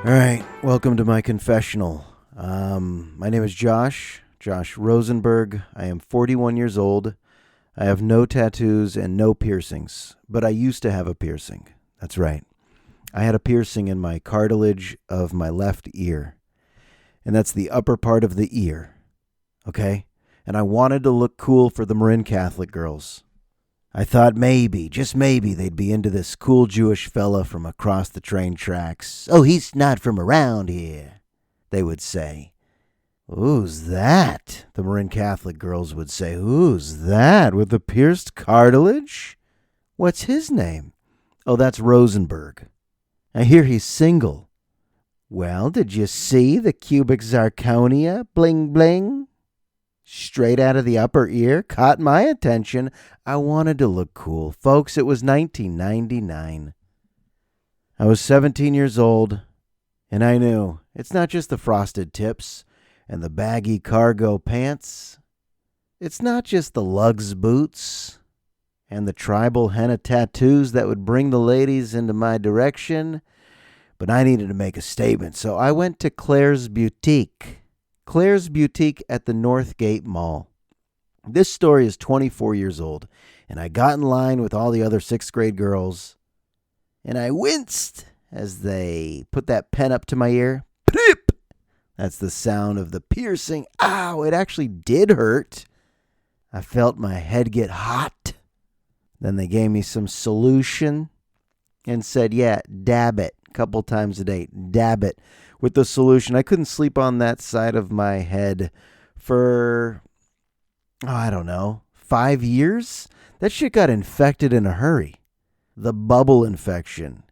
All right, welcome to my confessional. My name is Josh Rosenberg. I am 41 years old. I have no tattoos and no piercings, but I used to have a piercing. That's right. I had a piercing in my cartilage of my left ear, and that's the upper part of the ear, okay? And I wanted to look cool for the Marin Catholic girls. I thought maybe, just maybe, they'd be into this cool Jewish fella from across the train tracks. Oh, he's not from around here, they would say. Who's that? The Marin Catholic girls would say. Who's that with the pierced cartilage? What's his name? Oh, that's Rosenberg. I hear he's single. Well, did you see the cubic zirconia? Bling, bling. Straight out of the upper ear, caught my attention. I wanted to look cool. Folks, it was 1999. I was 17 years old, and I knew it's not just the frosted tips and the baggy cargo pants. It's not just the lugs boots and the tribal henna tattoos that would bring the ladies into my direction, but I needed to make a statement, so I went to Claire's Boutique. Claire's Boutique at the Northgate Mall. This story is 24 years old, and I got in line with all the other 6th grade girls, and I winced as they put that pen up to my ear. Plip! That's the sound of the piercing. Ow, it actually did hurt. I felt my head get hot. Then they gave me some solution and said, yeah, dab it a couple times a day. Dab it with the solution. I couldn't sleep on that side of my head for, I don't know, 5 years? That shit got infected in a hurry. The bubble infection.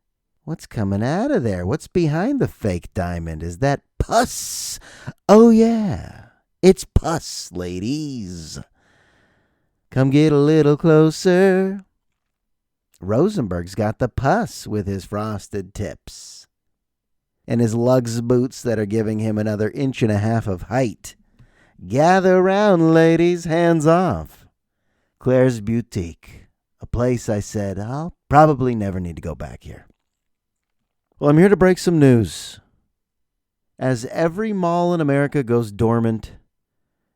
What's coming out of there? What's behind the fake diamond? Is that pus? Oh, yeah. It's pus, ladies. Come get a little closer. Rosenberg's got the pus with his frosted tips and his lugs boots that are giving him another 1.5 inches of height. Gather round, ladies, hands off. Claire's Boutique, a place I said I'll probably never need to go back here. Well, I'm here to break some news. As every mall in America goes dormant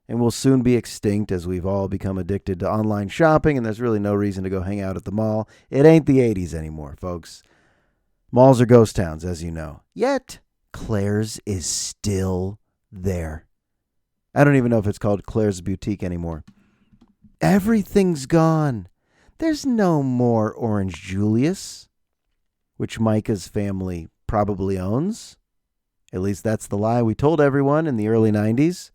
and will soon be extinct as we've all become addicted to online shopping and there's really no reason to go hang out at the mall, it ain't the 80s anymore, folks. Malls are ghost towns, as you know. Yet, Claire's is still there. I don't even know if it's called Claire's Boutique anymore. Everything's gone. There's no more Orange Julius, which Micah's family probably owns. At least that's the lie we told everyone in the early 90s.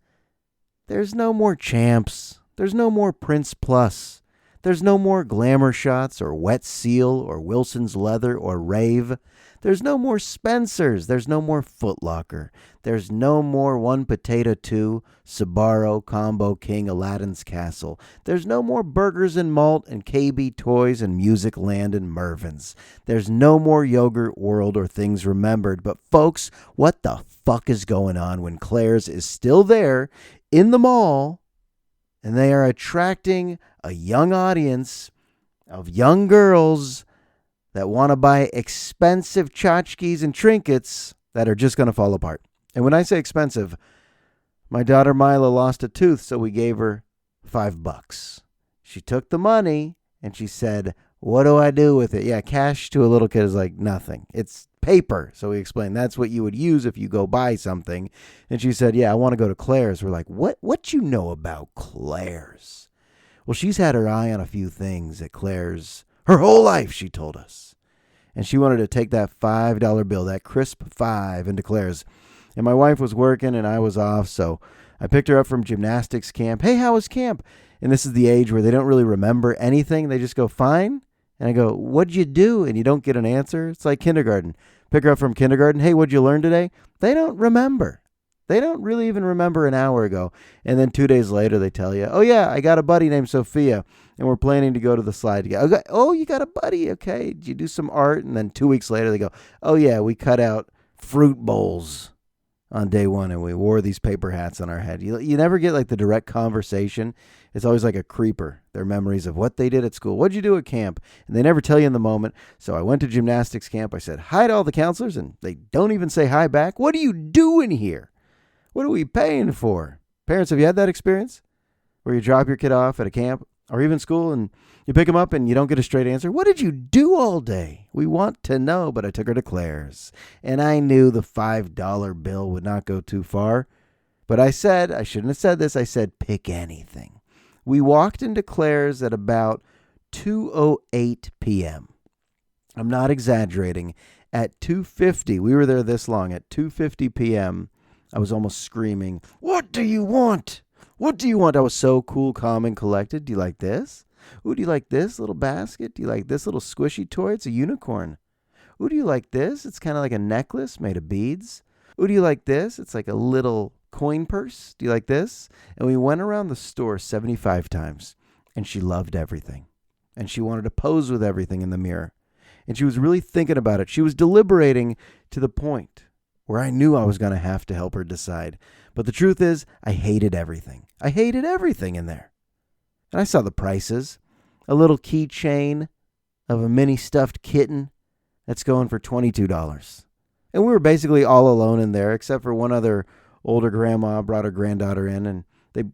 There's no more Champs. There's no more Prince Plus. There's no more Glamour Shots or Wet Seal or Wilson's Leather or Rave. There's no more Spencer's. There's no more Foot Locker. There's no more One Potato 2, Sbarro, Combo King, Aladdin's Castle. There's no more Burgers and Malt and KB Toys and Music Land and Mervin's. There's no more Yogurt World or Things Remembered. But folks, what the fuck is going on when Claire's is still there in the mall and they are attracting a young audience of young girls that want to buy expensive tchotchkes and trinkets that are just going to fall apart? And when I say expensive, my daughter Mila lost a tooth, so we gave her $5. She took the money and she said, what do I do with it? Yeah, cash to a little kid is like nothing. It's paper. So we explained that's what you would use if you go buy something. And she said, yeah, I want to go to Claire's. We're like, what you know about Claire's? Well, she's had her eye on a few things at Claire's her whole life, she told us. And she wanted to take that $5 bill, that crisp 5, into Claire's. And my wife was working and I was off, so I picked her up from gymnastics camp. Hey, how was camp? And this is the age where they don't really remember anything. They just go, fine. And I go, what'd you do? And you don't get an answer. It's like kindergarten. Pick her up from kindergarten. Hey, what'd you learn today? They don't remember. They don't really even remember an hour ago. And then 2 days later, they tell you, oh, yeah, I got a buddy named Sophia, and we're planning to go to the slide together. Oh, you got a buddy? Okay. Did you do some art? And then 2 weeks later, they go, oh, yeah, we cut out fruit bowls on day one, and we wore these paper hats on our head. You never get like the direct conversation. It's always like a creeper. Their memories of what they did at school. What'd you do at camp? And they never tell you in the moment. So I went to gymnastics camp. I said hi to all the counselors, and they don't even say hi back. What are you doing here? What are we paying for? Parents, have you had that experience where you drop your kid off at a camp or even school and you pick them up and you don't get a straight answer? What did you do all day? We want to know, but I took her to Claire's. And I knew the $5 bill would not go too far. But I said, I shouldn't have said this, I said pick anything. We walked into Claire's at about 2:08 p.m. I'm not exaggerating. At 2:50, we were there this long. At 2:50 p.m., I was almost screaming, "What do you want? What do you want?" I was so cool, calm, and collected. Do you like this? Ooh, do you like this little basket? Do you like this little squishy toy? It's a unicorn. Ooh, do you like this? It's kind of like a necklace made of beads. Ooh, do you like this? It's like a little coin purse. Do you like this? And we went around the store 75 times, and she loved everything. And she wanted to pose with everything in the mirror. And she was really thinking about it. She was deliberating to the point where I knew I was going to have to help her decide. But the truth is, I hated everything. I hated everything in there. And I saw the prices. A little keychain of a mini stuffed kitten that's going for $22. And we were basically all alone in there, except for one other older grandma brought her granddaughter in, and they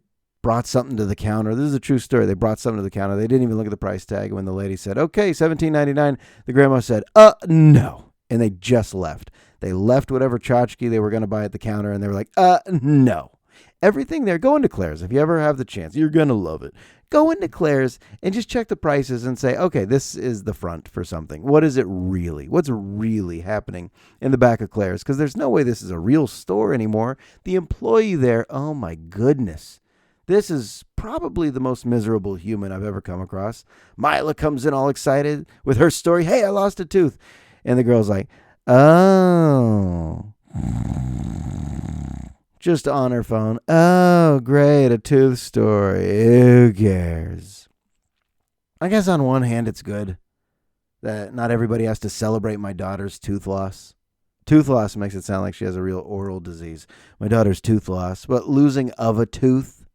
brought something to the counter. This is a true story. They brought something to the counter. They didn't even look at the price tag. When the lady said, "Okay, $17.99, the grandma said, no. And they just left. They left whatever tchotchke they were going to buy at the counter, and they were like, no. Everything there, go into Claire's. If you ever have the chance, you're going to love it. Go into Claire's and just check the prices and say, okay, this is the front for something. What is it really? What's really happening in the back of Claire's? Because there's no way this is a real store anymore. The employee there, oh my goodness. This is probably the most miserable human I've ever come across. Mila comes in all excited with her story. Hey, I lost a tooth. And the girl's like, oh. Just on her phone. Oh, great, a tooth story. Who cares? I guess on one hand, it's good that not everybody has to celebrate my daughter's tooth loss. Tooth loss makes it sound like she has a real oral disease. My daughter's tooth loss. But losing of a tooth,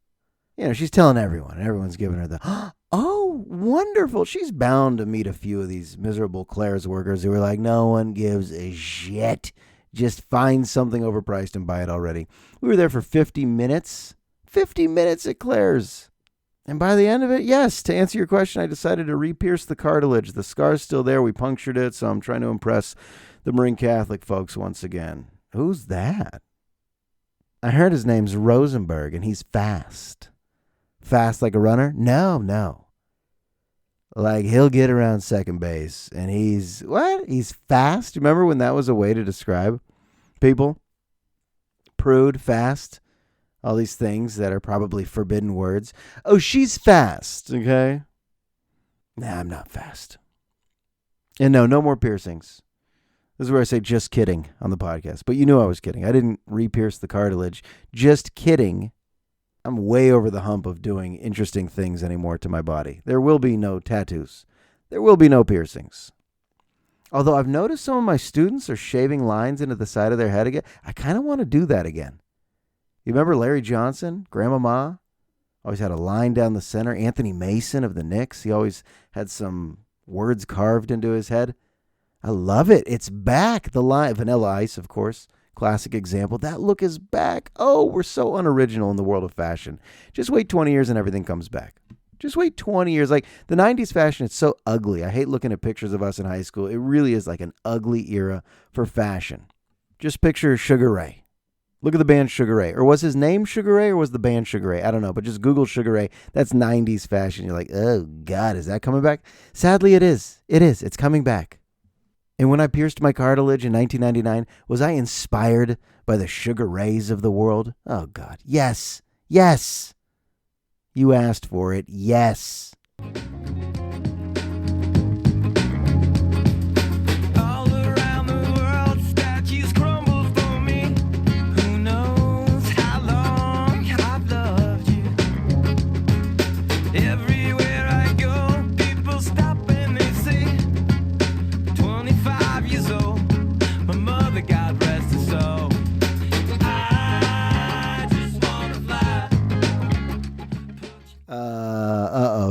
she's telling everyone. Everyone's giving her the, oh, wonderful. She's bound to meet a few of these miserable Claire's workers who are like, no one gives a shit. Just find something overpriced and buy it already. We were there for 50 minutes. 50 minutes at Claire's. And by the end of it, yes, to answer your question, I decided to re-pierce the cartilage. The scar's still there. We punctured it, so I'm trying to impress the Marine Catholic folks once again. Who's that? I heard his name's Rosenberg, and he's fast. Fast like a runner? No. Like, he'll get around second base, and he's, what? He's fast? Remember when that was a way to describe people? Prude, fast, all these things that are probably forbidden words. Oh, she's fast, okay? Nah, I'm not fast. And no more piercings. This is where I say just kidding on the podcast. But you knew I was kidding. I didn't re-pierce the cartilage. Just kidding. I'm way over the hump of doing interesting things anymore to my body. There will be no tattoos. There will be no piercings. Although I've noticed some of my students are shaving lines into the side of their head again. I kind of want to do that again. You remember Larry Johnson, Grandma Ma? Always had a line down the center. Anthony Mason of the Knicks. He always had some words carved into his head. I love it. It's back. The line, Vanilla Ice, of course. Classic example. That look is back. Oh, we're so unoriginal in the world of fashion. Just wait 20 years and everything comes back. Just wait 20 years. Like the 90s fashion, it's so ugly. I hate looking at pictures of us in high school. It really is like an ugly era for fashion. Just picture Sugar Ray. Look at the band Sugar Ray. Or was his name Sugar Ray or was the band Sugar Ray? I don't know, but just Google Sugar Ray. That's 90s fashion. You're like, oh God, is that coming back? Sadly, it is. It is. It's coming back. And when I pierced my cartilage in 1999, was I inspired by the Sugar Rays of the world? Oh, God. Yes. Yes. You asked for it. Yes. All around the world, statues crumble for me. Who knows how long I've loved you? Everywhere I go, people stop and they say, 25 years old, my mother, God rest her soul. I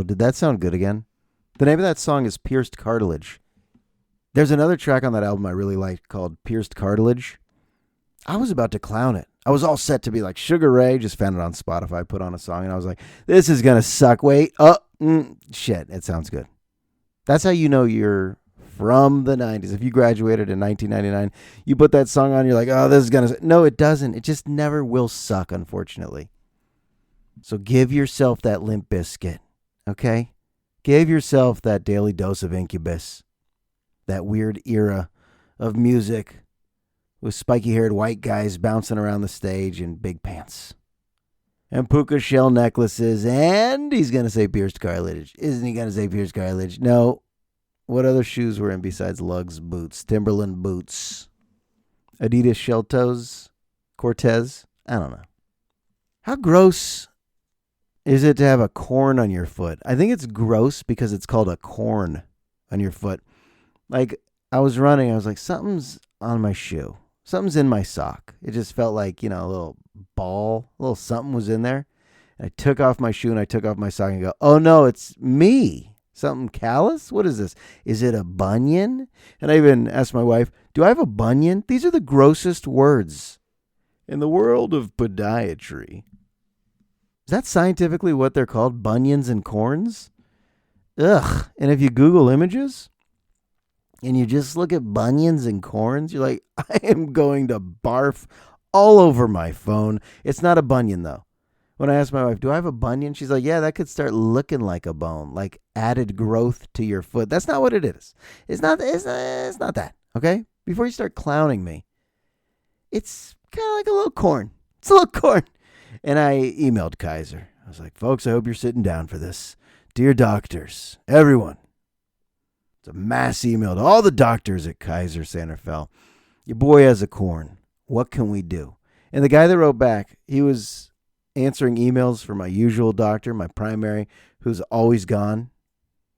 Did that sound good again? The name of that song is Pierced Cartilage. There's another track on that album I really liked called Pierced Cartilage. I was about to clown it. I was all set to be like Sugar Ray. Just found it on Spotify, put on a song, and I was like, this is going to suck. Wait. Shit. It sounds good. That's how you know you're from the 90s. If you graduated in 1999, you put that song on, you're like, oh, this is going to... No, it doesn't. It just never will suck, unfortunately. So give yourself that Limp Bizkit, okay? Give yourself that daily dose of Incubus. That weird era of music with spiky-haired white guys bouncing around the stage in big pants. And puka shell necklaces, and he's going to say pierced cartilage. Isn't he going to say pierced cartilage? No. What other shoes were in besides lugs, boots, Timberland boots, Adidas shell toes, Cortez? I don't know. How gross is it to have a corn on your foot? I think it's gross because it's called a corn on your foot. Like, I was running, I was like, something's on my shoe. Something's in my sock. It just felt like, a little ball, a little something was in there. And I took off my shoe and I took off my sock and go, oh no, it's me. Something callous? What is this? Is it a bunion? And I even asked my wife, do I have a bunion? These are the grossest words in the world of podiatry. Is that scientifically what they're called? Bunions and corns? Ugh. And if you Google images and you just look at bunions and corns, you're like, I am going to barf all over my phone. It's not a bunion, though. When I asked my wife, do I have a bunion? She's like, yeah, that could start looking like a bone, like added growth to your foot. That's not what it is. It's not that, okay? Before you start clowning me, it's kind of like a little corn. It's a little corn. And I emailed Kaiser. I was like, folks, I hope you're sitting down for this. Dear doctors, everyone. It's a mass email to all the doctors at Kaiser Santa Fe. Your boy has a corn. What can we do? And the guy that wrote back, he was answering emails for my usual doctor, my primary, who's always gone.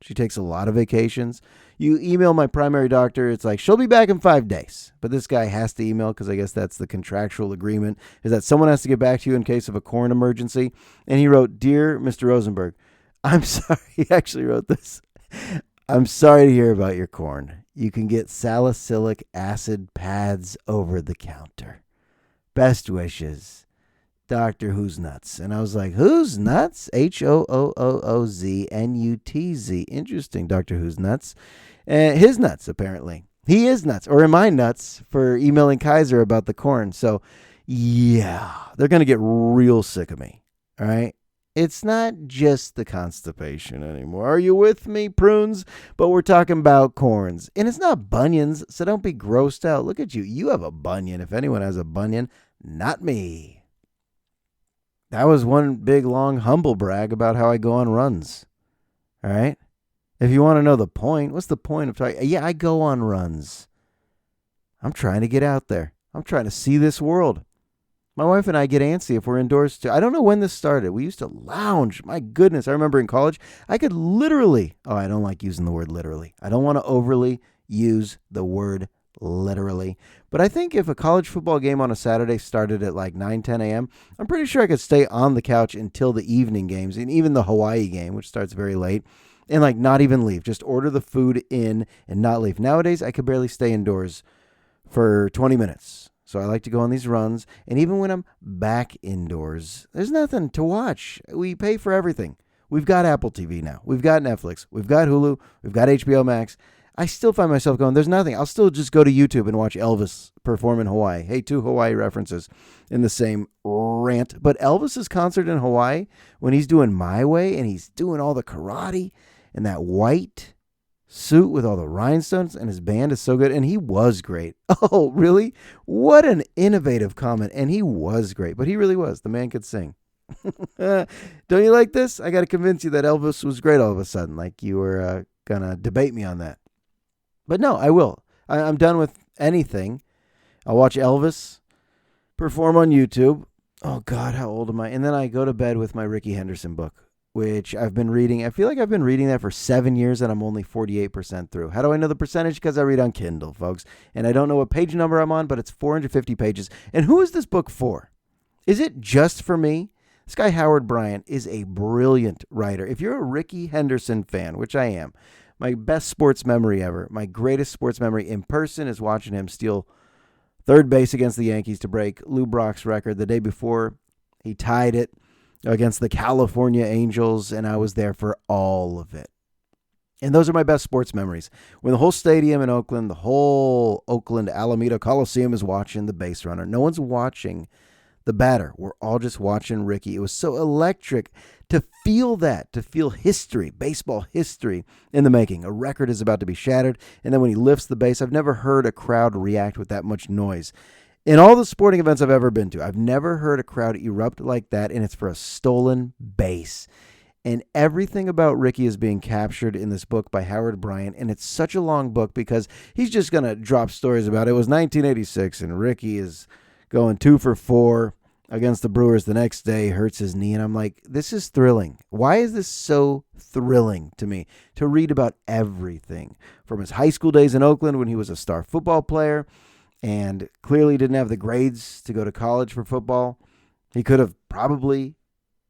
She takes a lot of vacations. You email my primary doctor, it's like, she'll be back in 5 days. But this guy has to email because I guess that's the contractual agreement, is that someone has to get back to you in case of a corn emergency. And he wrote, Dear Mr. Rosenberg, I'm sorry. He actually wrote this. I'm sorry to hear about your corn. You can get salicylic acid pads over the counter. Best wishes. Dr. Who's Nuts. And I was like, Who's Nuts? HOOOOZNUTZ. Interesting, Dr. Who's Nuts. His nuts, apparently. He is nuts. Or am I nuts for emailing Kaiser about the corn? So, yeah, they're going to get real sick of me. All right? It's not just the constipation anymore. Are you with me, prunes? But we're talking about corns. And it's not bunions, so don't be grossed out. Look at you. You have a bunion. If anyone has a bunion, not me. That was one big, long, humble brag about how I go on runs. All right? If you want to know the point, what's the point of talking? Yeah, I go on runs. I'm trying to get out there. I'm trying to see this world. My wife and I get antsy if we're indoors too. I don't know when this started. We used to lounge. My goodness. I remember in college, I could literally, I don't like using the word literally. I don't want to overly use the word literally. But I think if a college football game on a Saturday started at like 9, 10 a.m., I'm pretty sure I could stay on the couch until the evening games, and even the Hawaii game, which starts very late, and like not even leave. Just order the food in and not leave. Nowadays, I could barely stay indoors for 20 minutes. So I like to go on these runs, and even when I'm back indoors, there's nothing to watch. We pay for everything. We've got Apple TV now. We've got Netflix. We've got Hulu. We've got HBO Max. I still find myself going, there's nothing. I'll still just go to YouTube and watch Elvis perform in Hawaii. Hey, 2 Hawaii references in the same rant. But Elvis's concert in Hawaii, when he's doing My Way and he's doing all the karate and that white suit with all the rhinestones, and his band is so good. And he was great. Oh, really? What an innovative comment. And he was great. But he really was. The man could sing. Don't you like this? I got to convince you that Elvis was great all of a sudden. Like you were going to debate me on that. But no, I will. I'm done with anything. I'll watch Elvis perform on YouTube. Oh, God, how old am I? And then I go to bed with my Rickey Henderson book, which I've been reading. I feel like I've been reading that for 7 years, and I'm only 48% through. How do I know the percentage? Because I read on Kindle, folks. And I don't know what page number I'm on, but it's 450 pages. And who is this book for? Is it just for me? This guy, Howard Bryant, is a brilliant writer. If you're a Rickey Henderson fan, which I am, my best sports memory ever, my greatest sports memory in person is watching him steal third base against the Yankees to break Lou Brock's record. The day before, he tied it against the California Angels, and I was there for all of it. And those are my best sports memories. When the whole stadium in Oakland, the whole Oakland Alameda Coliseum is watching the base runner. No one's watching the batter. We're all just watching Rickey. It was so electric to feel that, to feel history, baseball history in the making. A record is about to be shattered, and then when he lifts the base, I've never heard a crowd react with that much noise. In all the sporting events I've ever been to, I've never heard a crowd erupt like that, and it's for a stolen base. And everything about Rickey is being captured in this book by Howard Bryant. And it's such a long book because he's just going to drop stories about it. It was 1986 and Rickey is going 2 for 4 against the Brewers the next day, hurts his knee. And I'm like, this is thrilling. Why is this so thrilling to me? To read about everything from his high school days in Oakland when he was a star football player and clearly didn't have the grades to go to college for football. He could have probably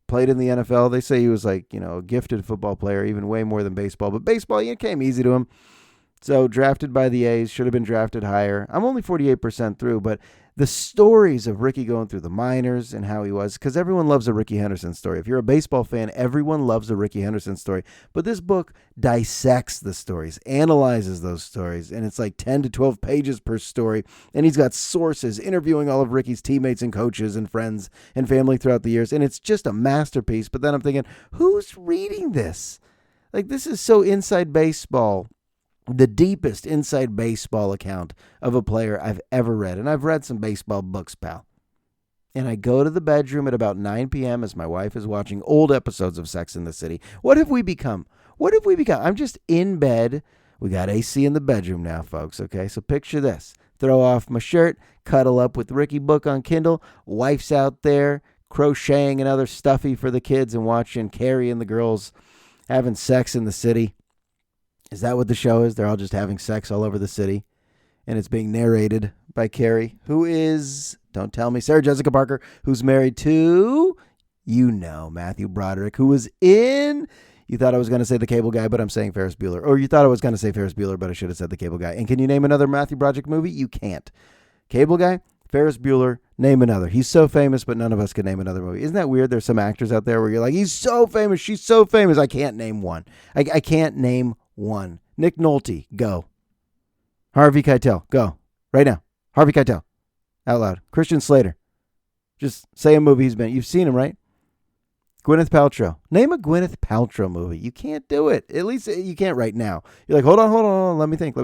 played in the NFL. They say he was like, a gifted football player, even way more than baseball. But baseball, it came easy to him. So drafted by the A's, should have been drafted higher. I'm only 48% through, but the stories of Rickey going through the minors and how he was, because everyone loves a Rickey Henderson story. If you're a baseball fan, everyone loves a Rickey Henderson story. But this book dissects the stories, analyzes those stories, and it's like 10 to 12 pages per story. And he's got sources interviewing all of Rickey's teammates and coaches and friends and family throughout the years. And it's just a masterpiece. But then I'm thinking, who's reading this? Like, this is so inside baseball. The deepest inside baseball account of a player I've ever read. And I've read some baseball books, pal. And I go to the bedroom at about 9 p.m. as my wife is watching old episodes of Sex and the City. What have we become? What have we become? I'm just in bed. We got AC in the bedroom now, folks. Okay, so picture this. Throw off my shirt, cuddle up with Rickey book on Kindle. Wife's out there crocheting another stuffy for the kids and watching Carrie and the girls having sex in the city. Is that what the show is? They're all just having sex all over the city. And it's being narrated by Carrie, who is, don't tell me, Sarah Jessica Parker, who's married to, Matthew Broderick, who was in, you thought I was going to say The Cable Guy, but I'm saying Ferris Bueller. Or you thought I was going to say Ferris Bueller, but I should have said The Cable Guy. And can you name another Matthew Broderick movie? You can't. Cable Guy, Ferris Bueller, name another. He's so famous, but none of us can name another movie. Isn't that weird? There's some actors out there where you're like, he's so famous, she's so famous. I can't name one. I can't name one. Nick Nolte, go. Harvey Keitel, go. Right now. Harvey Keitel. Out loud. Christian Slater. Just say a movie he's been. You've seen him, right? Gwyneth Paltrow. Name a Gwyneth Paltrow movie. You can't do it. At least you can't right now. You're like, hold on. Let me think.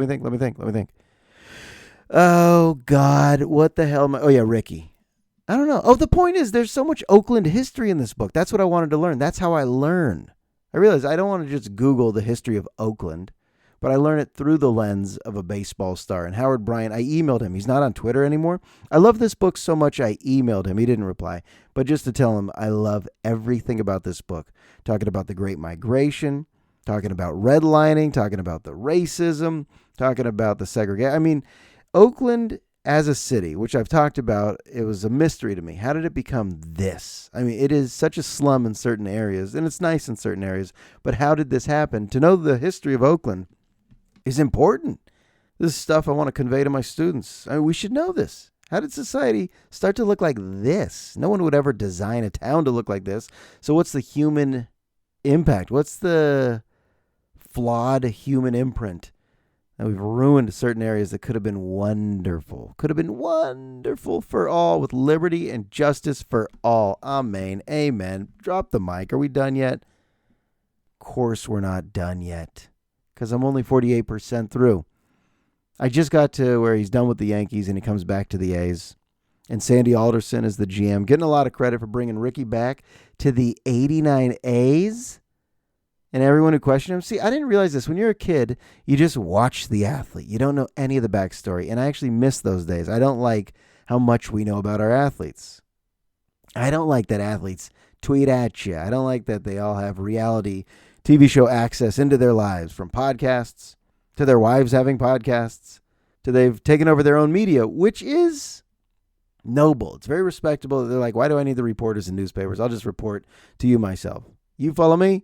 Oh, God. What the hell? Oh, yeah, Rickey. I don't know. Oh, the point is there's so much Oakland history in this book. That's what I wanted to learn. That's how I learn. I realize I don't want to just Google the history of Oakland, but I learn it through the lens of a baseball star. And Howard Bryant, I emailed him. He's not on Twitter anymore. I love this book so much I emailed him. He didn't reply. But just to tell him I love everything about this book. Talking about the Great Migration, talking about redlining, talking about the racism, talking about the segregation. I mean, Oakland as a city, which I've talked about, it was a mystery to me. How did it become this? I mean, it is such a slum in certain areas, and it's nice in certain areas, but how did this happen? To know the history of Oakland is important. This is stuff I want to convey to my students. I mean, we should know this. How did society start to look like this? No one would ever design a town to look like this. So what's the human impact? What's the flawed human imprint? And we've ruined certain areas that could have been wonderful. Could have been wonderful for all, with liberty and justice for all. Amen. Amen. Drop the mic. Are we done yet? Of course we're not done yet, because I'm only 48% through. I just got to where he's done with the Yankees and he comes back to the A's. And Sandy Alderson is the GM, getting a lot of credit for bringing Rickey back to the 89 A's. And everyone who questioned him, see, I didn't realize this. When you're a kid, you just watch the athlete. You don't know any of the backstory. And I actually miss those days. I don't like how much we know about our athletes. I don't like that athletes tweet at you. I don't like that they all have reality TV show access into their lives, from podcasts to their wives having podcasts to they've taken over their own media, which is noble. It's very respectable. They're like, why do I need the reporters and newspapers? I'll just report to you myself. You follow me?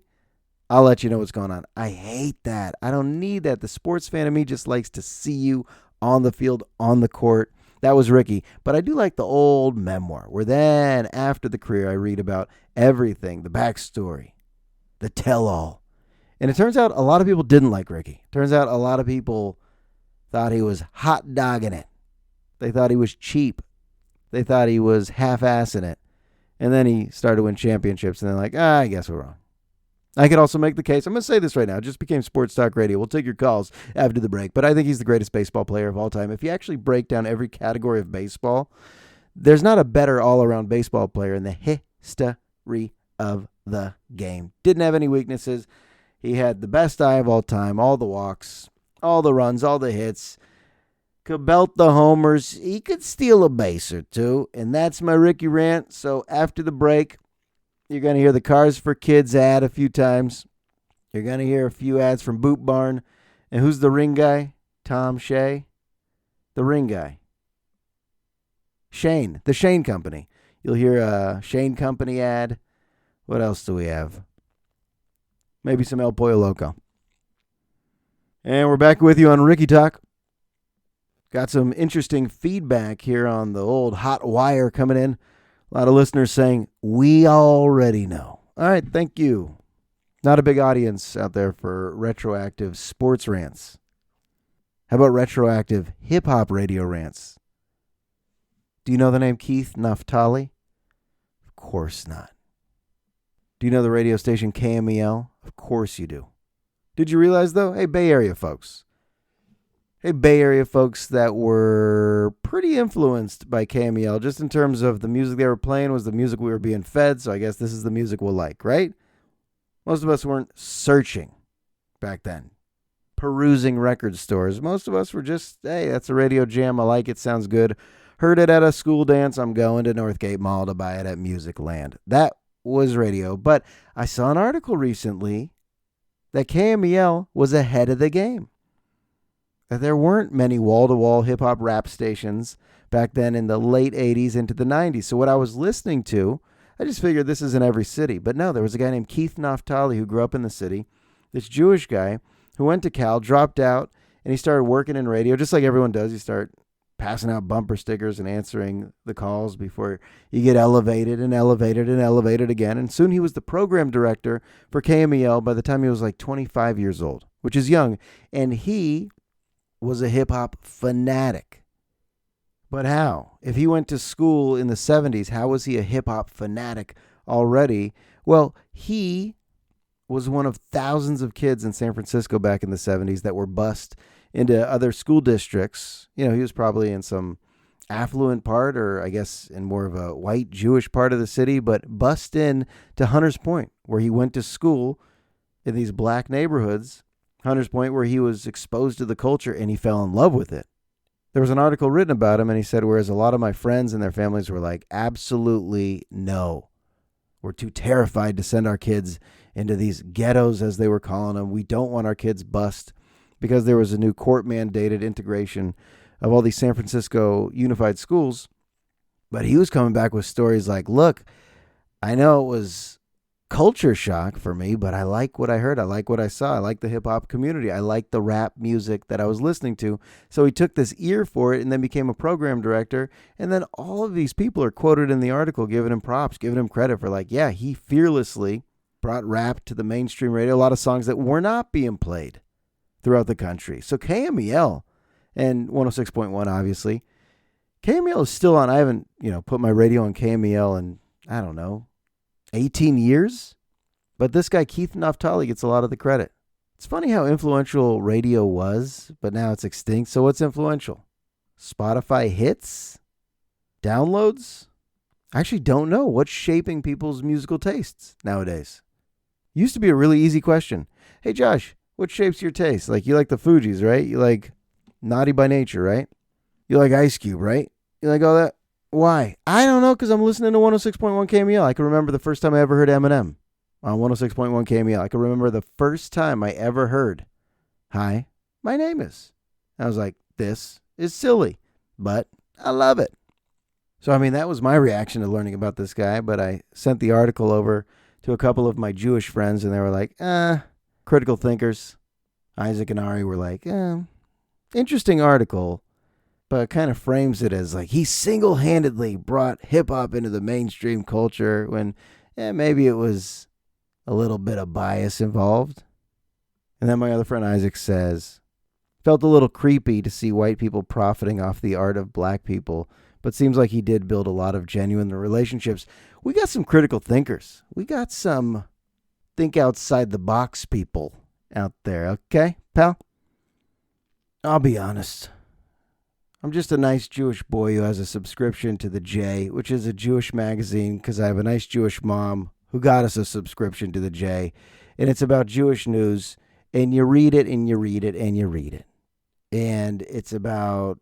I'll let you know what's going on. I hate that. I don't need that. The sports fan of me just likes to see you on the field, on the court. That was Rickey. But I do like the old memoir, where then after the career, I read about everything, the backstory, the tell-all. And it turns out a lot of people didn't like Rickey. Turns out a lot of people thought he was hot dogging it. They thought he was cheap. They thought he was half-assing it. And then he started to win championships, and they're like, I guess we're wrong. I could also make the case, I'm going to say this right now, it just became Sports Talk Radio. We'll take your calls after the break, but I think he's the greatest baseball player of all time. If you actually break down every category of baseball, there's not a better all-around baseball player in the history of the game. Didn't have any weaknesses. He had the best eye of all time, all the walks, all the runs, all the hits. Could belt the homers. He could steal a base or two, and that's my Rickey rant. So after the break, you're going to hear the Cars for Kids ad a few times. You're going to hear a few ads from Boot Barn. And who's the ring guy? Tom Shea? The ring guy. Shane. The Shane Company. You'll hear a Shane Company ad. What else do we have? Maybe some El Pollo Loco. And we're back with you on Rickey Talk. Got some interesting feedback here on the old hot wire coming in. A lot of listeners saying, we already know. All right, thank you. Not a big audience out there for retroactive sports rants. How about retroactive hip-hop radio rants? Do you know the name Keith Naftali? Of course not. Do you know the radio station KMEL? Of course you do. Did you realize, though? Hey, Bay Area folks. Hey, Bay Area folks that were pretty influenced by KMEL, just in terms of the music they were playing was the music we were being fed, so I guess this is the music we'll like, right? Most of us weren't searching back then, perusing record stores. Most of us were just, hey, that's a radio jam, I like it, sounds good. Heard it at a school dance, I'm going to Northgate Mall to buy it at Music Land. That was radio, but I saw an article recently that KMEL was ahead of the game. There weren't many wall-to-wall hip-hop rap stations back then in the late 80s into the 90s. So what I was listening to, I just figured this is in every city. But no, there was a guy named Keith Naftali who grew up in the city, this Jewish guy who went to Cal, dropped out, and he started working in radio, just like everyone does. You start passing out bumper stickers and answering the calls before you get elevated and elevated and elevated again. And soon he was the program director for KMEL by the time he was like 25 years old, which is young. And he was a hip-hop fanatic. But how? If he went to school in the 70s, how was he a hip-hop fanatic already? Well, he was one of thousands of kids in San Francisco back in the 70s that were bused into other school districts. You know, he was probably in some affluent part, or I guess in more of a white Jewish part of the city, but bused in to Hunters Point, where he went to school in these black neighborhoods. Hunters Point, where he was exposed to the culture and he fell in love with it. There was an article written about him, and he said, whereas a lot of my friends and their families were like, absolutely no. We're too terrified to send our kids into these ghettos, as they were calling them. We don't want our kids bused, because there was a new court-mandated integration of all these San Francisco unified schools. But he was coming back with stories like, look, I know it was culture shock for me, but I like what I heard. I like what I saw. I like the hip hop community. I like the rap music that I was listening to. So he took this ear for it and then became a program director. And then all of these people are quoted in the article, giving him props, giving him credit for like, yeah, he fearlessly brought rap to the mainstream radio. A lot of songs that were not being played throughout the country. So KMEL and 106.1, obviously. KMEL is still on. I haven't, put my radio on KMEL in, I don't know, 18 years, but this guy Keith Naftali gets a lot of the credit. It's funny how influential radio was, but now it's extinct. So what's influential? Spotify hits? Downloads? I actually don't know what's shaping people's musical tastes nowadays. Used to be a really easy question. Hey Josh, what shapes your taste? Like, you like the Fugees, right? You like Naughty by Nature, right? You like Ice Cube, right? You like all that? Why? I don't know, because I'm listening to 106.1 KMEL. I can remember the first time I ever heard Eminem on 106.1 KMEL. I can remember the first time I ever heard, "Hi, my name is." I was like, this is silly, but I love it. So, I mean, that was my reaction to learning about this guy, but I sent the article over to a couple of my Jewish friends, and they were like, critical thinkers. Isaac and Ari were like, interesting article, but kind of frames it as like he single-handedly brought hip-hop into the mainstream culture when maybe it was a little bit of bias involved. And then my other friend Isaac says, felt a little creepy to see white people profiting off the art of black people, but seems like he did build a lot of genuine relationships. We got some critical thinkers. We got some think outside the box people out there, okay, pal? I'll be honest. I'm just a nice Jewish boy who has a subscription to the J, which is a Jewish magazine because I have a nice Jewish mom who got us a subscription to the J, and it's about Jewish news, and you read it, and you read it, and you read it. And it's about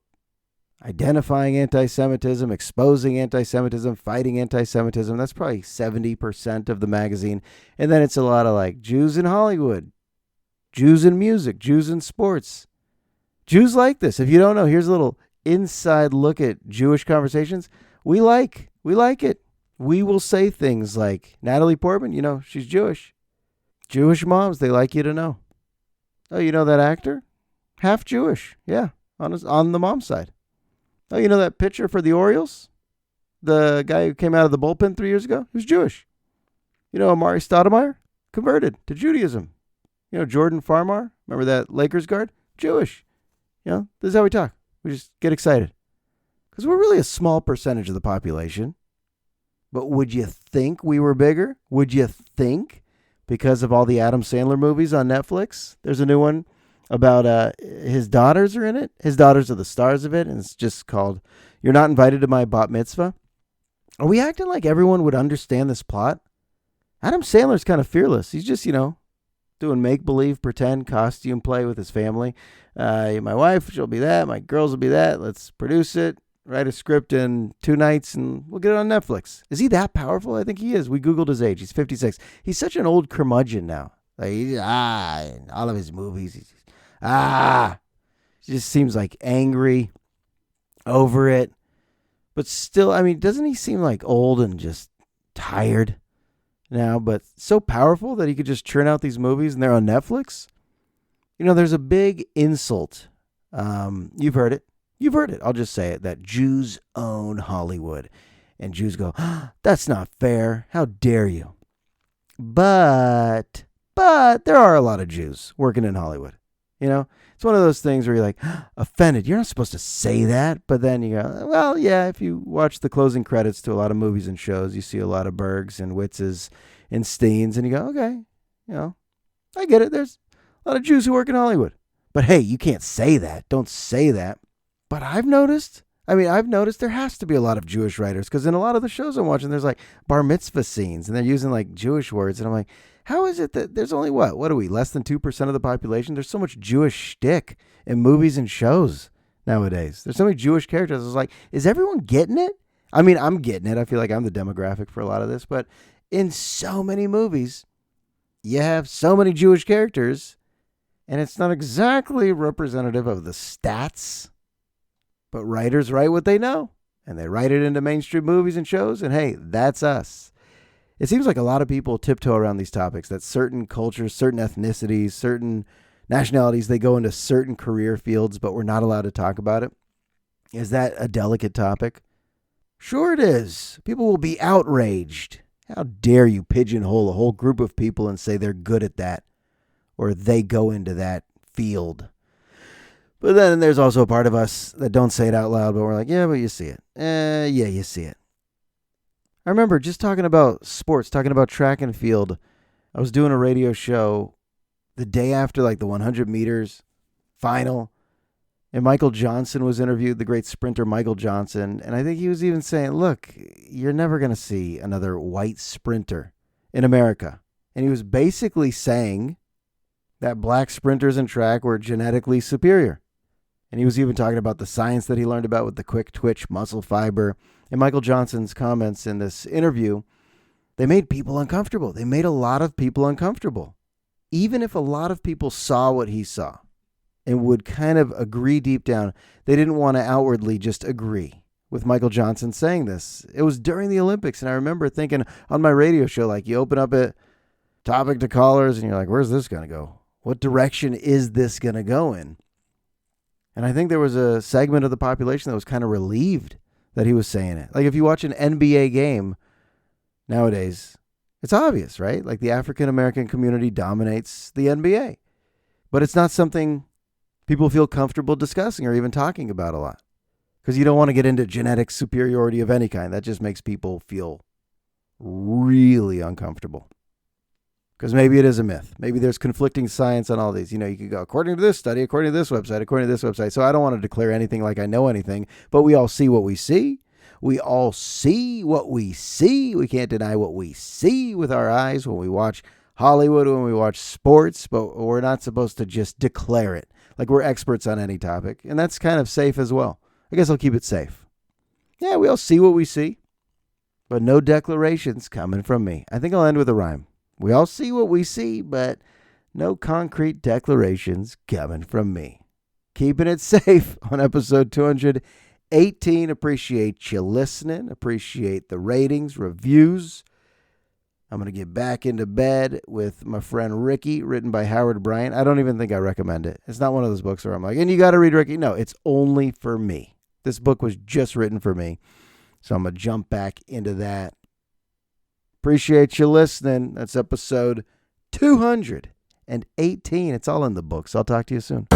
identifying anti-Semitism, exposing anti-Semitism, fighting anti-Semitism. That's probably 70% of the magazine. And then it's a lot of like Jews in Hollywood, Jews in music, Jews in sports. Jews like this. If you don't know, here's a little inside look at Jewish conversations. We like it. We will say things like, Natalie Portman, she's Jewish. Jewish moms, they like you to know. Oh, you know that actor? Half Jewish. Yeah, on the mom's side. Oh, you know that pitcher for the Orioles? The guy who came out of the bullpen 3 years ago? He was Jewish. You know Amari Stoudemire? Converted to Judaism. You know Jordan Farmar? Remember that Lakers guard? Jewish. This is how we talk. We just get excited. Because we're really a small percentage of the population. But would you think we were bigger? Would you think because of all the Adam Sandler movies on Netflix? There's a new one about his daughters are in it. His daughters are the stars of it, and it's just called You're Not Invited to My Bat Mitzvah. Are we acting like everyone would understand this plot? Adam Sandler's kind of fearless. He's just, doing make-believe, pretend, costume play with his family. My wife, she'll be that. My girls will be that. Let's produce it, write a script in 2 nights, and we'll get it on Netflix. Is he that powerful? I think he is. We Googled his age. He's 56. He's such an old curmudgeon now. Like, in all of his movies, he just seems like angry, over it. But still, doesn't he seem like old and just tired now, but so powerful that he could just churn out these movies and they're on Netflix? There's a big insult. You've heard it. I'll just say it, that Jews own Hollywood. And Jews go, that's not fair. How dare you? But there are a lot of Jews working in Hollywood. It's one of those things where you're like, offended. You're not supposed to say that. But then you go, well, yeah, if you watch the closing credits to a lot of movies and shows, you see a lot of Bergs and Witzes and Steens. And you go, okay, I get it. There's a lot of Jews who work in Hollywood. But hey, you can't say that. Don't say that. But I've noticed there has to be a lot of Jewish writers because in a lot of the shows I'm watching, there's like bar mitzvah scenes and they're using like Jewish words. And I'm like, how is it that there's only what are we, less than 2% of the population? There's so much Jewish shtick in movies and shows nowadays. There's so many Jewish characters. It's like, is everyone getting it? I'm getting it. I feel like I'm the demographic for a lot of this. But in so many movies, you have so many Jewish characters, and it's not exactly representative of the stats. But writers write what they know, and they write it into mainstream movies and shows, and hey, that's us. It seems like a lot of people tiptoe around these topics, that certain cultures, certain ethnicities, certain nationalities, they go into certain career fields, but we're not allowed to talk about it. Is that a delicate topic? Sure it is. People will be outraged. How dare you pigeonhole a whole group of people and say they're good at that, or they go into that field. But then there's also a part of us that don't say it out loud, but we're like, yeah, but you see it. Yeah, you see it. I remember just talking about sports, talking about track and field. I was doing a radio show the day after like the 100 meters final, and Michael Johnson was interviewed, the great sprinter Michael Johnson. And I think he was even saying, look, you're never going to see another white sprinter in America. And he was basically saying that black sprinters in track were genetically superior. And he was even talking about the science that he learned about with the quick twitch muscle fiber. And Michael Johnson's comments in this interview, they made people uncomfortable. They made a lot of people uncomfortable. Even if a lot of people saw what he saw and would kind of agree deep down, they didn't want to outwardly just agree with Michael Johnson saying this. It was during the Olympics, and I remember thinking on my radio show, like, you open up it, topic to callers, and you're like, where's this going to go? What direction is this going to go in? And I think there was a segment of the population that was kind of relieved that he was saying it. Like, if you watch an NBA game nowadays, it's obvious, right? Like, the African-American community dominates the NBA. But it's not something people feel comfortable discussing or even talking about a lot. Because you don't want to get into genetic superiority of any kind. That just makes people feel really uncomfortable. Because maybe it is a myth. Maybe there's conflicting science on all these. You know, you could go according to this study, according to this website, according to this website. So I don't want to declare anything like I know anything, but we all see what we see. We all see what we see. We can't deny what we see with our eyes when we watch Hollywood, when we watch sports, but we're not supposed to just declare it like we're experts on any topic. And that's kind of safe as well. I guess I'll keep it safe. Yeah, we all see what we see, but no declarations coming from me. I think I'll end with a rhyme. We all see what we see, but no concrete declarations coming from me. Keeping it safe on episode 218. Appreciate you listening. Appreciate the ratings, reviews. I'm going to get back into bed with my friend Rickey, written by Howard Bryant. I don't even think I recommend it. It's not one of those books where I'm like, and you got to read Rickey. No, it's only for me. This book was just written for me. So I'm going to jump back into that. Appreciate you listening. That's episode 218. It's all in the books. I'll talk to you soon.